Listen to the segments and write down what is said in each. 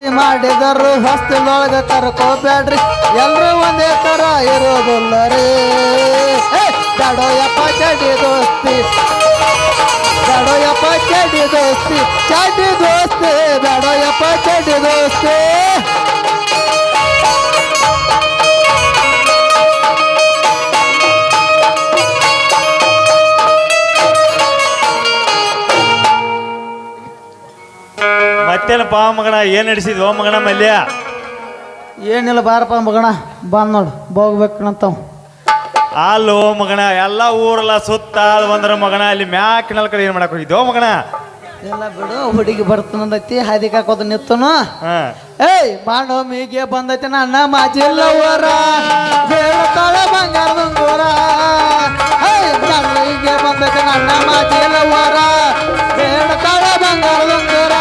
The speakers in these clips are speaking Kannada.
ಮಾಡಿದರು ಹೊಸ್ತಲೊಳಗ ಕರ್ಕೋಬ್ಯಾಡ್ರಿ ಎಲ್ರು ಒಂದೇ ತರ ಇರೋದಿಲ್ಲ ರೀ ದಡೋಯಪ್ಪ ಚಡಿ ದೋಸ್ತಿ ದಡೋಯಪ್ಪ ಚಡಿ ದೋಸ್ತಿ ಚಡಿ ದೋಸ್ತಿ ದಡೋಯಪ್ಪ ಚಡಿ ದೋಸ್ತಿ ಮತ್ತೇನಪ್ಪ ಮಗಣ ಏನ್ ನಡೆಸಿದ್ವ ಮಗಣ ಮಲ್ಯ ಏನಿಲ್ಲ ಬಾರಪ್ಪ ಮಗಣ ಬಂದ್ ನೋಡು ಬೋಗ್ಬೇಕಂತಾವ್ ಅಲ್ಲೋ ಮಗಣ ಎಲ್ಲ ಊರೆಲ್ಲ ಸುತ್ತ ಬಂದ್ರ ಮಗಣ ಅಲ್ಲಿ ಮ್ಯಾಕಿನಲ್ ಕಡೆ ಏನ್ ಮಾಡಕ್ ಹೋಗಿದ್ವ ಮಗಣ ಎಲ್ಲ ಬಿಡು ಹುಡುಗಿ ಬರ್ತನಂದೈತಿ ಹಾದಿಗೆ ಹಾಕೋದು ನಿತ್ತನು ಏಯ್ ಮಾನೋಮಿಗೆ ಬಂದೈತಿ ನನ್ನ ಮಾಜಿಲ್ಲವರ ಬೇಳತಾಳ ಬಂಗಾರದಂಗೋರ ಏಯ್ ಮಾನೋಮಿಗೆ ಬಂದೈತಿ ನನ್ನ ಮಾಜಿಲ್ಲವರ ಬೇಳತಾಳ ಬಂಗಾರದಂಗೋರ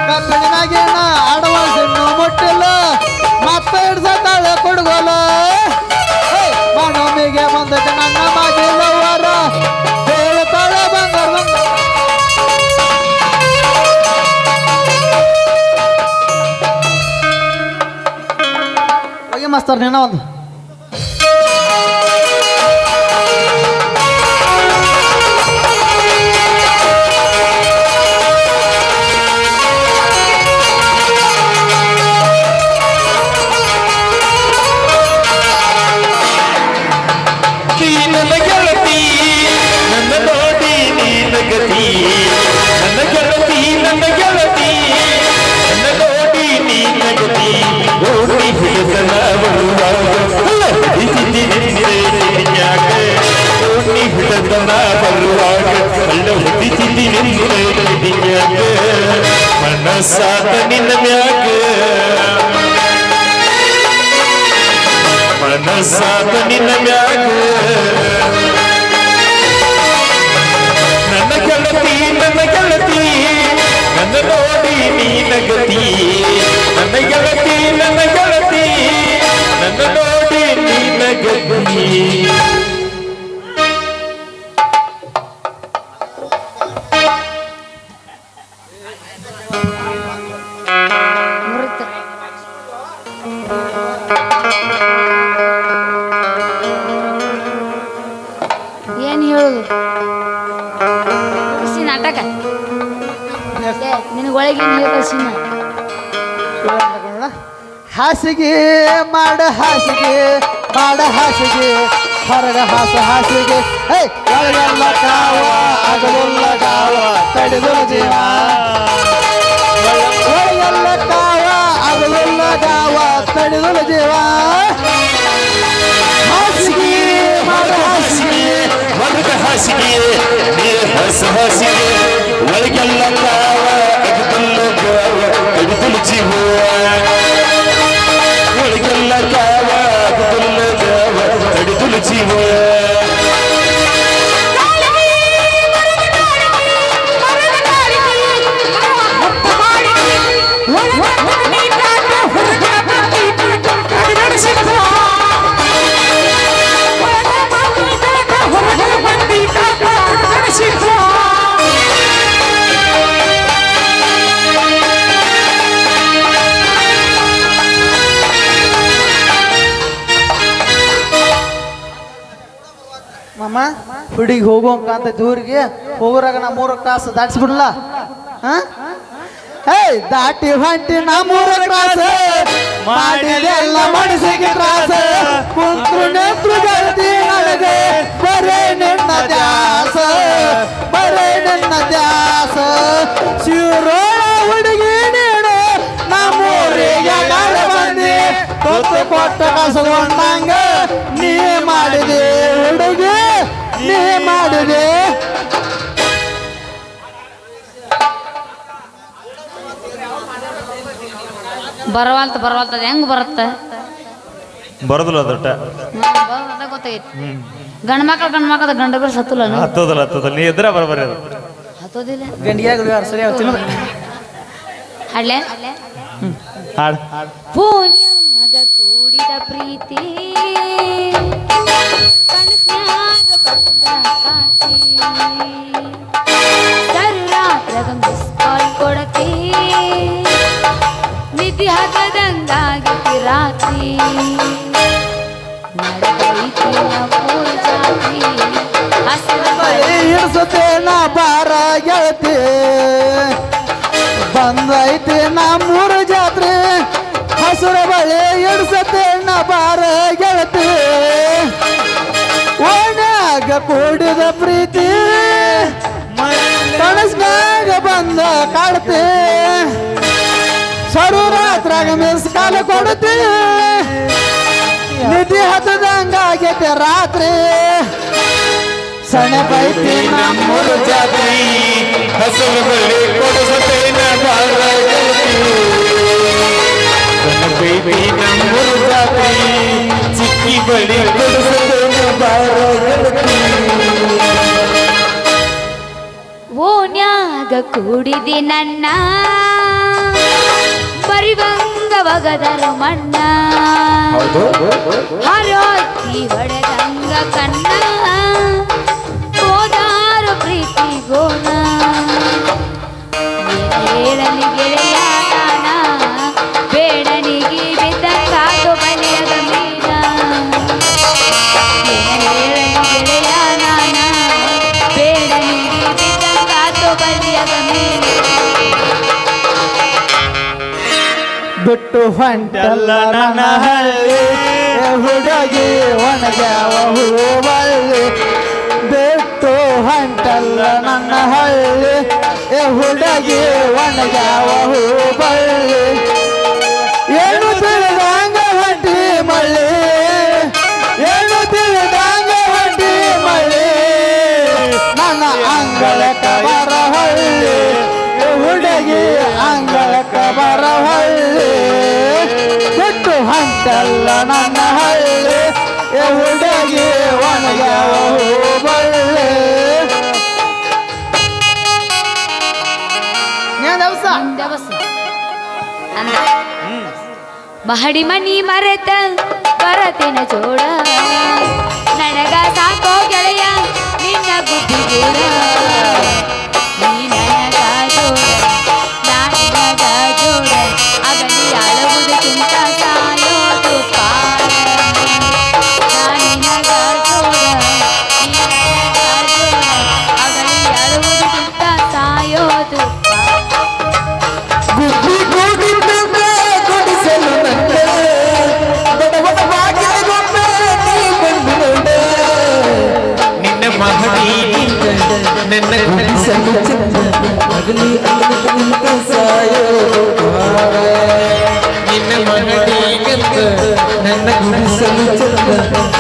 ಕಬ್ಬಣಿನಾಗೇನ ಆಡವಾಸಿನ್ನು ಮುಟ್ಟಿಲ್ಲ ಮತ್ತ ಹಿಡ್ಸತಾಳೆ ಕೊಡ್ಗೋಲ ಮಾನೋಮಿಗೆ ಬಂದೈತಿ ನನ್ನ ಮಾಜಿಲ್ಲವರ ಬೇಳತಾಳ ಬಂಗಾರದಂಗೋರ ಮಾಸ್ತರ್ ನೀನ ಒಂದು ಮನಸಾದ ನಿನ್ನ ಮ್ಯಾಗ ಮನಸಾದ ನಿನ್ನ ಮ್ಯಾಗ ನನ್ನ ಗೆಳತಿ ನನ್ನ ನೋಡಿ ನೀನ ಗತಿ ನನ್ನ ಗೆಳತಿ ನನ್ನ ನೋಡಿ ನೀನ ಗತಿ ಏನ್ ಹೇಳುದು ನಾಟಕ ನಿನಗೆ ಒಳಗೆ ಕಳ್ಸಿನ ಹಾಸಿಗೆ ಮಾಡ ಹಾಸಿಗೆ ಹೊರಗ ಹಾಸಿಗೆ ಒಳಗೆಲ್ಲ ಕಾವ ಆಗಲಿಲ್ಲ ಗಾವ ತಡೆದಲು ಜೀವ ಒಳಗೆಲ್ಲ ಕಾವ ಆಗಲಿಲ್ಲ ಗಾವ ತಡೆದಲು ಜೀವ ಹಾಸಿಗೆ ಮಾಡ ಹೊರಗ ಹಾಸಿಗೆ ಹಾಸಿಗೆ ಒಳಗೆಲ್ಲ ಕಾವ ಕಡಿದಲು ಜೀವ ಒಳಗೆಲ್ಲ ಕಾವ ಕಡಿದಲು ಜೀವ ಮಾಮ ಹುಡುಗಿ ಹೋಗೋಂಕಂತ ದೂರಿಗೆ ಹೋಗೋರಾಗ ನಾ 3 ಕ್ಲಾಸ್ ದಾಟಿಸ್ಬಿಡ್ಲ ದಾಟಿ ಹೊಂಟಿ ನಾ 3 ಕ್ಲಾಸ್ ಮಾಡಿದೆಲ್ಲ ಮನಸ್ಸಿಗೆ ತ್ರಾಸ ಕುಂತ್ರು ನೆಂತ್ರು ಗೆಳತಿ ನನಗೆ ಬರೇ ನಿನ್ನ ದ್ಯಾಸ ಶಿವರೋಳ ಹುಡುಗಿ ನೀಡು ನಮ್ಮೂರಿಗೆ ಬಂದಿ ಕೊತ್ತು ಕೊಟ್ಟ ಕಸಗೊಂಡಂಗ ನೀ ಮಾಡಿದೆ ಹುಡುಗಿ ನೀ ಮಾಡಿದೆ ಬರವಲ್ತ ಹೆಂಗ್ ಬರುತ್ತೆ ಬರೋದಿಲ್ಲ ದೊಡ್ಡ ಗೊತ್ತಾಗೈತಿ ಗಂಡ್ಮಕ್ಳು ಗಂಡಗಳು ಸತ್ತಲ್ಲ ಹತ್ತೋದಲ್ಲ ನೀ ಇದ್ರ ಬರಬರಿ ಅದು ಹತ್ತೋದಿಲ್ಲ ಗಂಡಿಯಾಗ ಸರಿ ಹಳ್ಳೆ ಹಾಡು ಪೂನ್ಯಾಗ ಕೂಡಿದ ಪ್ರೀತಿ ಕನಸ್ನ್ಯಾಗ ಬಂದ ಕಾಂತಿ ಸರ್ರಾತ್ರಗ ಮಿಸ್ ಕಾಲ್ ಕೊಡತಿ ನಿಧಿ ಹಾಕದಂಗಾಗೈತಿ ರಾತ್ರಿ ನಡೆದೈತಿ ನಮ್ಮೂರ ಜಾತ್ರಿ ಹಸಿರ ಬಳಿ ಇಡ್ಸತೆ ನಾ ಬಾರ ಗೆಳತಿ ಬಂದೈತಿ ನಮ್ಮೂರ ಜಾತ್ರೆ ಹಸುರ ಬಳಿ ಇಡ್ಸತೆ ನಾ ಬಾರ ಗೆಳತಿ ಓಣ್ಯಾಗ ಕೂಡಿದ ಪ್ರೀತಿ ಕನಸ್ನಾಗ ಬಂದ ಕಾಡ್ತಿ ಸರುರಾತ್ರಾಗ ಮಿಸ್ ಕಾಲ ಕೊಡ್ತಿ ನಿಧಿ ಹತ್ತದಂಗಾಗೈತೆ ರಾತ್ರಿ ಸಣ್ಣ ಬೈತಿ ನಮ್ಮೂರ ಜಾತ್ರೆ ಹಸಿರು ಬಳ್ಳಿ ಕೊಡಿಸುತ್ತೇನ ಬಾರ ಗೆಳತಿ ನನ್ನ ಬೇಬಿ ನಮ್ಮೂರ ಜಾತ್ರೆ ಚಿಕ್ಕಿ ಬಳ್ಳಿ ಕೊಡಿಸುತ್ತೇನ ಬಾರ ಗೆಳತಿ ಓನ್ಯಾಗ ಕೂಡಿದಿ ನನ್ನ ಬರಿವಂಗ ಒಗದರ ಮಣ್ಣ ಹರೋತಿ ಹೊಡೆದಂಗ ಕಣ್ಣ ಹೋದಾರ ಪ್ರೀತಿ ಗೋಣ ಹೇಳಲಿ ಗೆಳೆಯ ನಾನ ಬೇಡನಿಗೆ ಬಿದ್ದ ಕಾದು ಬಲಿಯದ ಮೀನ ಹೇಳಲಿ ಗೆಳೆಯ ನಾನ ಬೇಡನಿಗೆ ಬಿದ್ದ ಕಾದು ಬಲಿಯದ ಮೀನ ಬಿಟ್ಟು ಹೊಂಟಲ್ಲ ನನ್ನ ಹಳ್ಳಿ ಹುಡುಗಿ ಒಣಗ್ಯಾವ ಹೂವಳ್ಳಿ ಬಿಟ್ಟು ಹೊಂಟಲ್ಲ ನನ್ನ ಹಳ್ಳಿ ಹುಡುಗಿ ಒಣಗ್ಯಾವ ಹೂವಳ್ಳಿ ಏನು ತಿಳಿದಂಗ ಹೊಂಟಿ ಮಳ್ಳಿ ಏನು ತಿಳಿದಂಗ ಹೊಂಟಿ ಮಳ್ಳಿ ನನ್ನ ಅಂಗಳಕ್ಕ ಬರಹಳ್ಳಿ ಹುಡುಗಿ ಅಂಗಳಕ್ಕ ಬರಹಳ್ಳಿ ಬಿಟ್ಟು ಹೊಂಟಲ್ಲ ನನ್ನ ಹಳ್ಳಿ ಹುಡುಗಿ ಒಣಗ್ಯಾವ ಹೂಬಳ್ಳಿ ಮಹಡಿ ಮನಿ ಮರೆತ ಬರತಿನ ಜೋಡ ನನಗ ಸಾಕೋ ಗೆಳೆಯ ನಿನ್ನ ಬುದ್ಧಿ ಜೋಡ ನೀ ನನಗ ಜೋಡ ನಾನಿನಗ ಜೋಡ ಅಗಲಿ ಅಳವುದಕ್ಕಿಂತ ಸಾಯೋದು ಪಾರ ನಾನಿನಗ ಜೋಡ ನೀ ನನಗ ಜೋಡ ಅಗಲಿ ಅಳವುದಕ್ಕಿಂತ ಸಾಯೋದು ಬುದ್ಧಿ ಕೂಡಿದ್ದಂತೆ ಕೊಡಿಸಲು ನಂದೆ ಬಡವನ ಬಾಗಿಲ ಗೊಂಬೆ ನೀ ಬಂದು ನೋಡೆ ನಿನ್ನ ಮಹಡಿ ನನ್ನ ಗುಡಿಸಲು ಚಂದ ಅಗಲಿ ಅಗಲಿಂತ ಸಾಯೋದು ನಿನ್ನ ಮಹಡಿಗಂತ ನನ್ನ ಗುಡಿಸಲು ಚಂದ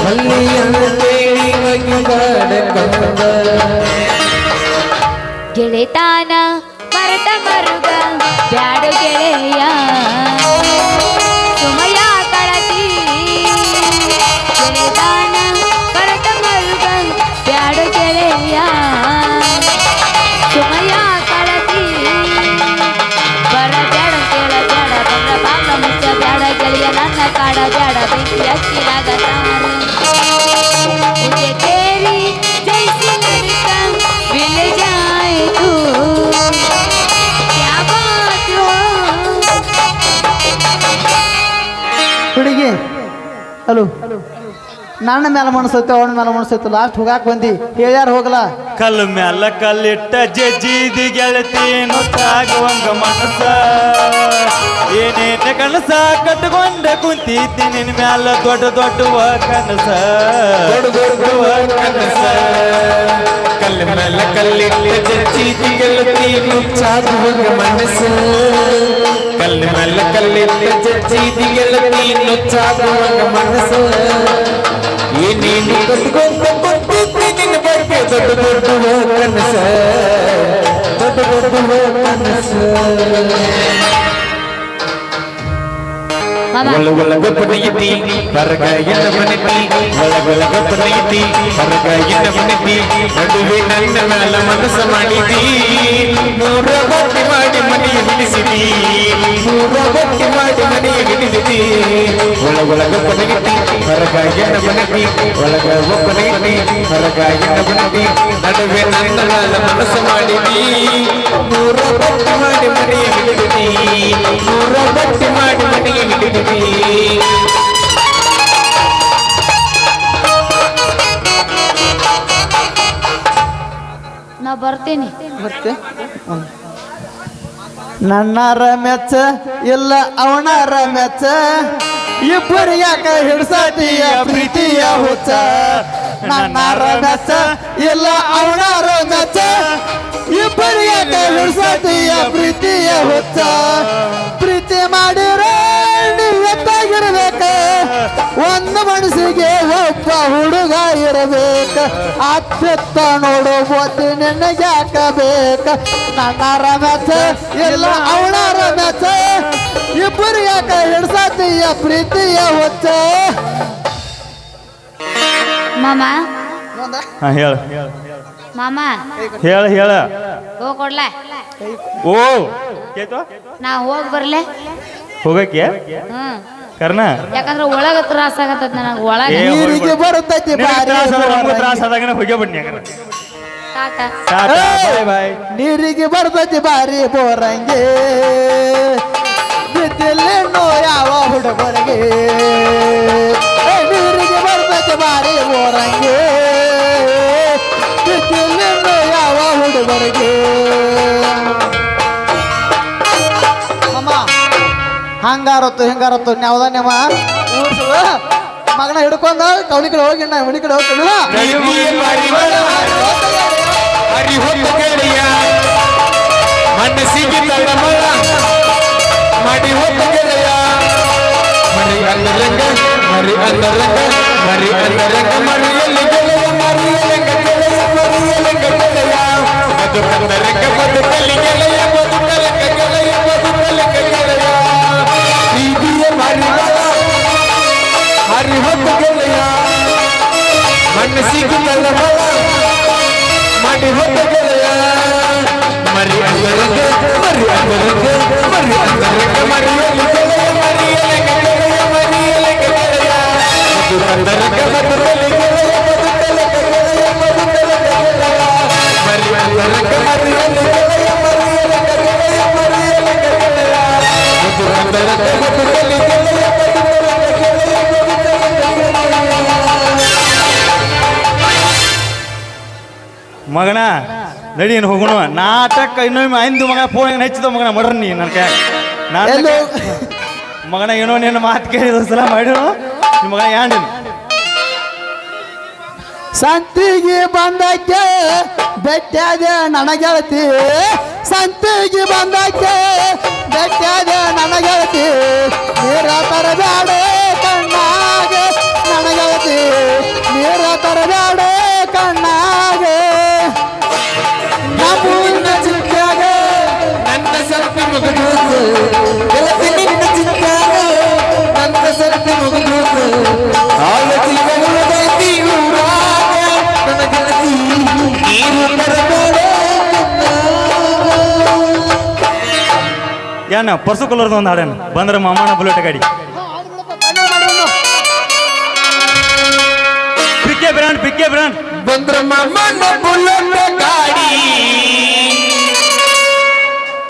ಮಲ್ಲಿಯನ್ನ ಕೇಳಿ ಮಗಿದಾಡ ಕಂದ ಗೆಳೆತಾನ ಮರತ ಮರುಗ ಬ್ಯಾಡು ಗೆಳೆಯ ಸುಮಯ ಕಳತಿ ಗೆಳೆತಾನ ಮರತ ಮರುಗ ಬ್ಯಾಡು ಗೆಳೆಯ ಸುಮಯ ಕಳತಿ ಬರ ಬ್ಯಾಡ ಕೇಳ ಬ್ಯಾಡ ಬಂದ್ರ ಬಾಗ್ಲ ಮುಚ್ಚ ಬ್ಯಾಡ ಗೆಳೆಯ ನನ್ನ ಕಾಡ ಬ್ಯಾಡ ಬೆಂಕಿ ಹಚ್ಚಿದಾಗ मुझे तेरी जैसी लड़का मिल जाए तू क्या बात हो ಹುಡುಗಿ ಹಲೋ ನನ್ನ ಮೇಲೆ ಮನಸ್ಸೈತೆ ಅವನ ಮೇಲೆ ಮನಸ್ಸೈತೆ ಲಾಸ್ಟ್ ಹೋಗಾಕ್ ಬಂದಿ ಹೇಳ್ಯಾರ ಹೋಗಲ್ಲ ಕಲ್ಲು ಮ್ಯಾಲ ಕಲ್ಲಿಟ್ಟ ಜಜ್ಜಿದಿ ಗೆಳತಿ ನುತ್ತಾಗುವಂಗ ಮನಸ ಏನೇನ ಕನಸ ಕಟ್ಕೊಂಡ ಕುಂತಿದ್ದಿ ನಿನ್ ಮ್ಯಾಲ ದೊಡ್ಡ ದೊಡ್ಡವ ಕನಸ ದೊಡ್ಡ ಕನಸ ಕಲ್ಲ ಮೇಲೆ ಕಲ್ಲಿಟ್ಟ ಜಜ್ಜಿದಿ ಗೆಳತಿ ನುಚ್ಚಾಗುವಂಗ ಮನಸ್ಸು ಕಲ್ಲ ಮೇಲೆ ಕಲ್ಲಿಟ್ಟ ಜಜ್ಜಿದಿ ಗೆಳತಿ ನುಚ್ಚಾಗುವಂಗ ಮನಸ್ಸು ಏನೇನು ಕಟ್ಕೊಂಡ ಕೊಟ್ಟಿದ್ದಿ ನಿನ್ನ ಬಗ್ಗೆ ದೊಡ್ಡ ದೊಡ್ಡವ ಕನಸ ದೊಡ್ಡ ದೊಡ್ಡವ ಕನಸು ಒಳಗೊಳಗ ಪಡೆಯಿತಿ ಹೊರಗ ಎನ್ನ ಮನೆತಿ ಒಳಗೊಳಗ ಪಡೆಯಿತಿ ಹೊರಗ ಎನ್ನ ಮನೆತಿ ನಡುವೆ ನನ್ನ ಮ್ಯಾಲ ಮನಸ್ಸ ಮಾಡಿದಿ ನೂರ ಬಟ್ಟಿ ಮಾಡಿ ಮನೆಯ ಹಿಡಿಸಿದಿ ನೂರ ಬಟ್ಟಿ ಮಾಡಿ ಮನೆಯ ಹಿಡಿದಿದಿ ಒಳಗೊಳಗ ಪಡೆಯಿತಿ ಹೊರಗ ಎನ್ನ ಮನೆತಿ ಒಳಗ ಒಪ್ಪನೆಯಿತಿ ಹೊರಗ ಎನ್ನ ಮನೆತಿ ನಡುವೆ ನನ್ನ ಮ್ಯಾಲ ಮನಸ್ಸ ಮಾಡಿದಿ ನೂರ ಬಟ್ಟಿ ಮಾಡಿ ಮನೆಯ ಹಿಡಿದಿದಿ ನೂರ ಬಟ್ಟಿ ಮಾಡಿ ಮಾಡಿದಿ ನಾ ಬರ್ತೀನಿ ಮತ್ತೆ ನನ್ನಾರ ಮೆಚ್ಚ ಇಲ್ಲ ಅವನಾರ ಮೆಚ್ಚ ಇಬ್ಬರು ಯಾಕ ಹಿಡ್ಸತೀಯ ಪ್ರೀತಿಯ ಹುಚ್ಚ ನನ್ನಾರ ಮೆಚ್ಚ ಇಲ್ಲ ಅವನಾರ ಮೆಚ್ಚ ಇಬ್ಬರು ಯಾಕ ಹಿಡ್ಸತೀಯ ಪ್ರೀತಿಯ ಹುಚ್ಚ ಪ್ರೀತಿ ಮಾಡಿರೋ ನೀವೆತ್ತಾಗಿರ್ಬೇಕ ಒಂದು ಮನಸ್ಸಿಗೆ ಒಬ್ಬ ಹುಡುಗ ಇರಬೇಕ ಅತ್ಯತ್ತ ನೋಡು ಬೋತಿ ನಿನಗೆ ಯಾಕಬೇಕ ನನ್ನಾರ ಮೆಚ್ಚ ಇಲ್ಲ ಅವನಾರ ಮೆಚ್ಚ ಇಬ್ಬರು ಯಾಕ ಹಿಡ್ಸತೀಯ ಪ್ರೀತಿಯ ಹುಚ್ಚ ಮಾಮ ಹಾ ಹೇಳ ಮಾಮ ಹೇಳ ಹೋಗ್ ಕೊಡ್ಲ ಓ ಕೇಳ್ತು ನಾ ಹೋಗ್ ಬರ್ಲೆ ಹೋಗಕ್ಕೆ ಹ್ಮ್ ಕರ್ನ ಯಾಕಂದ್ರ ಒಳಗ ತ್ರಾಸ ಆಗತ್ತ ನನಗ ಒಳಗ ಏ, ನೀರಿಗೆ ಬರ್ತೈತಿ ಬಾರಿ ನಮಗೂ ತ್ರಾಸ ಆದಾಗ ಹೋಗೇ ಬನ್ನಿ ಟಾಟಾ ಬಾಯ್ ಬಾಯ್ ನೀರಿಗೆ ಬರ್ತೈತಿ ಬಾರಿ ಬೋರಂಗೆ ಬಿದ್ದಿಲ್ಲೇನೋ ಯಾವ ಹುಡುಗರಿಗೆ ನೀರಿಗೆ ಬರ್ತೈತಿ ಬಾರಿ ಬೋರಂಗೆ ಬಿದ್ದಿಲ್ಲೇನೋ ಯಾವ ಹುಡುಗರಿಗೆ ಅಮ್ಮ ಹಂಗಾರತ್ತು ಹಿಂಗಾರತ್ತು ಯಾವ್ದ ನಿಮ್ಮ ಊರ್ಸುಳು ಮಗನ ಹಿಡ್ಕೊಂಡ ಕವಲಿ ಕಡೆ ಹೋಗಿ ನಾ ಮನಿ ಕಡೆ ಹೋಗ್ತೀನಿ ಹರಿ ಹೊತ್ತು ಗೆಳೆಯ ಮನಸ್ಸಿಗೆ ತಳಮಳ ಮಾಡಿ ಹೊತ್ತು ಗೆಳೆಯ ಮರಿ ಅಂದರಂಗ ಮರಿ ಅಂದರಂಗ ಮರಿ ಅಂದರಂಗ ಮರಿಯಲ್ಲಿ ಗೆಳೆಯ ಮರಿಯಲಂಗ ಗೆಳೆಯ ಮರಿಯಲಂಗ ಗೆಳೆಯ ಬದುಕಂದರಂಗ ಬದುಕಲ್ಲಿ ಗೆಳೆಯ ಬದುಕಲಂಗ ಗೆಳೆಯ ಬದುಕಲಂಗ ಗೆಳೆಯ ಪ್ರೀತಿಯ ಮರಿಗಳ ಹರಿ ಹೊತ್ತು ಗೆಳೆಯ ಮನಸ್ಸಿಗೆ ತಳಮಳ ಮಾಡಿ ಹೊತ್ತ ಗೆಳೆಯ ಮರಿ ಅಂದರಂಗ ಮರಿ ಅಂದರಂಗ ಮರಿ ಅಂದರಂಗ ಮರಿಯಲ್ಲಿ ಗೆಳೆಯ ಮರಿಯಲಂಗ ಗೆಳೆಯ ಮರಿಯಲಂಗ ಗೆಳೆಯ ಬದುಕಂದರಂಗ ಬದುಕಲ್ಲಿ ಗೆಳೆಯ ಬದುಕಲಂಗ ಗೆಳೆಯ ಬದುಕಲಂಗ ಗೆಳೆಯ ಮರಿ ಅಂದರಂಗ ಮರಿಯಲ್ಲಿ ಗೆಳೆಯ ಮರಿಯಲಂಗ ಗೆಳೆಯ ಮರಿಯಲಂಗ ಗೆಳೆಯ ಬದುಕಂದರಂಗ ಬದುಕಲ್ಲಿ ಗೆಳೆಯ ಬದುಕಲಂಗ ಗೆಳೆಯ ಬದುಕಲಂಗ ಮಗನ ನಡಿ ಏನು ಹೋಗೋಣ ನಾಟಕ ಇನ್ನೊಮ್ಮೆ ಐದು ಮಗ ಫೋನ್ ಹೆಚ್ಚಿದ ಮಗನ ಮಡ್ರಿ ನೀ ನನ್ನ ಕೈ ಎಲ್ಲೋ ಮಗನ ಏನೋ ನಿನ್ನ ಮಾತು ಕೇಳಿದ ಸಲ ಮಾಡಿರು ನಿಮ್ಮ ಮಗನ ಯಾಂಡಿನ ಸಂತಿಗೆ ಬಂದಕ್ಕೆ ಬೆಟ್ಟಾದ ನನಗೆಳತಿ ಸಂತಿಗೆ ಬಂದಕ್ಕೆ ಬೆಟ್ಟಾದ ನನಗೆಳತಿ ನೀರ ತರಬೇಡ ಕಣ್ಣಾಗ ನನಗೆಳತಿ ನೀರ ತರಬೇಡ ಕಣ್ಣಾಗ ನಮ್ಮೂರಿನ ಚಿಕ್ಕಾಗ ನನ್ನ ಸಲ್ಪಿ ಮುಗಿದೋತು ಗೆಳತಿ ನಿನ್ನ ಚಿಕ್ಕಾಗ ನನ್ನ ಸಲ್ಪಿ ಮುಗಿದೋತು ಆಳ ಜೀವನದೈತಿ ಊರಾಗ ನನ್ನ ಗೆಳತಿ ನೀರು ಬರಬೇಡ ಏನ ಪರ್ಸು ಕಲರ್ದು ಒಂದು ಹಾಡೇನು ಬಂದ್ರೆ ಮಾಮನ ಬುಲೆಟ್ ಗಾಡಿ ಪಿಕ್ಕೆ ಬ್ರಾಂಡ್ ಬಂದ್ರ ಮಮ್ಮನ ಬುಲೆಟ್ ಗಾಡಿ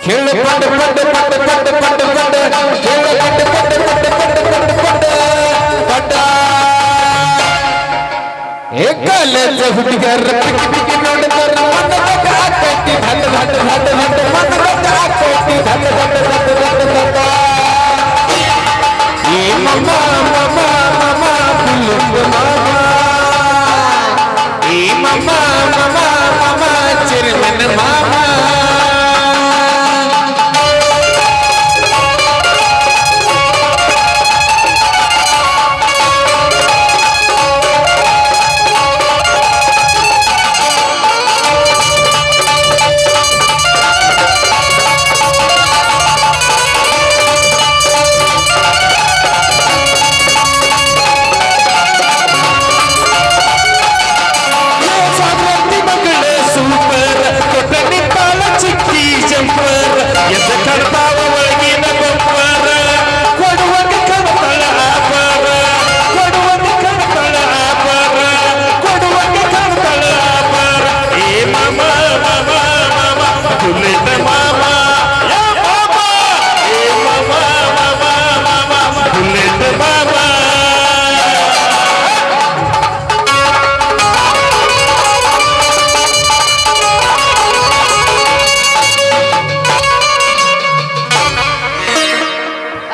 ಕೇಳ ಪಡ ಪಡ ಪಡ ಪಡ ಪಡ ಪಡ ಕೇಳ ಪಡ ಪಡ ಪಡ ಪಡ ಪಡ ಪಡ ಏಕಲ ಹುಡುಗರ ಪಿಕ್ಕಿ ಪಿಕ್ಕಿ ನೋಡಿದರ ಮನದಾಗ ಕಟ್ಟಿ ಧಡ ಧಡ ಧಡ ಧಡ ಮನದಾಗ ಕಟ್ಟಿ ಧಡ ಧಡ ಧಡ ಧಡ ಧಡ ಏ ಮಮ್ಮ ಮಮ್ಮ ಮಮ್ಮ ಬುಲೆಟ್ ಮಮ್ಮ ಏ ಮಮ್ಮ ಮಮ್ಮ ಮಮ್ಮ ಚಿರಮನ ಮಾಮ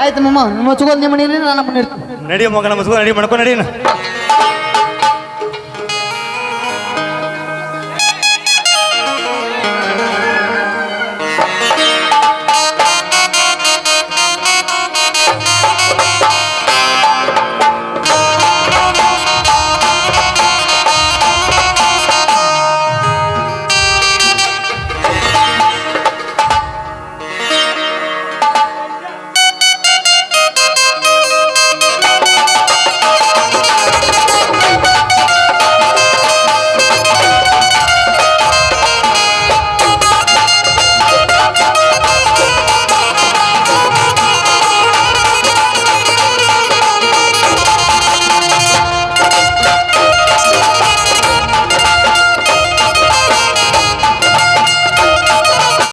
ಆಯ್ತು ಮಮ್ಮ ನಿಮ್ಮ ಚುಗೋದ್ ನಿಮ್ಮ ಮನೇಲಿ ನಾನು ನಮ್ಮ ಮನೆ ಇರ್ತೀನಿ ನಡಿ ಮಗನ ಮುಸ್ಕೊ ನಡಿ ಮಾಡ್ಕೊ ನಡಿ